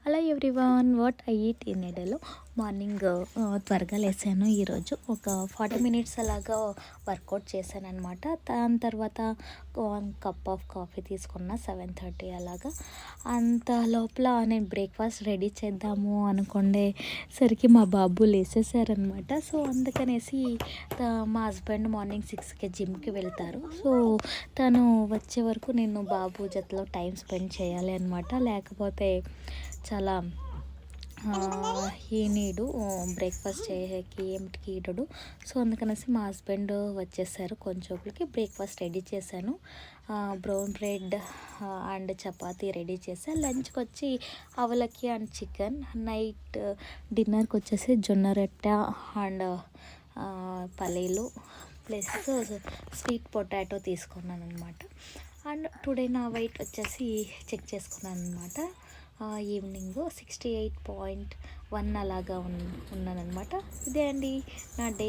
Hello everyone, what I eat in a డేలో. Morning త్వరగా లేసాను. ఈరోజు ఒక 40 మినిట్స్ అలాగా వర్కౌట్ చేశాను అనమాట. దాని తర్వాత 1 కప్ ఆఫ్ కాఫీ తీసుకున్న 7:30 అలాగా. అంత లోపల నేను బ్రేక్ఫాస్ట్ రెడీ చేద్దాము అనుకునేసరికి మా బాబు లేసేసారనమాట. సో అందుకనేసి మా హస్బెండ్ మార్నింగ్ 6కి జిమ్కి వెళ్తారు. సో తను వచ్చే వరకు నేను బాబు జతలో టైం స్పెండ్ చేయాలి అనమాట. లేకపోతే చాలా ఈ నీడు బ్రేక్ఫాస్ట్ చేయకి ఏమిటికి ఈడడు. సో అందుకనేసి మా హస్బెండ్ వచ్చేసారు. కొంచెంకి బ్రేక్ఫాస్ట్ రెడీ చేశాను. Brown bread and chapati ready చేశాను. లంచ్కి వచ్చి అవలకి అండ్ చికెన్. నైట్ డిన్నర్కి వచ్చేసి జొన్న రొట్టె అండ్ పల్లీలు ప్లస్ స్వీట్ పొటాటో తీసుకున్నాను అనమాట. అండ్ టుడే నా వెయిట్ వచ్చేసి చెక్ చేసుకున్నాను అనమాట. ఈవినింగ్ 68.1 అలాగా ఉన్నానమాట. ఇదే అండి నా డే.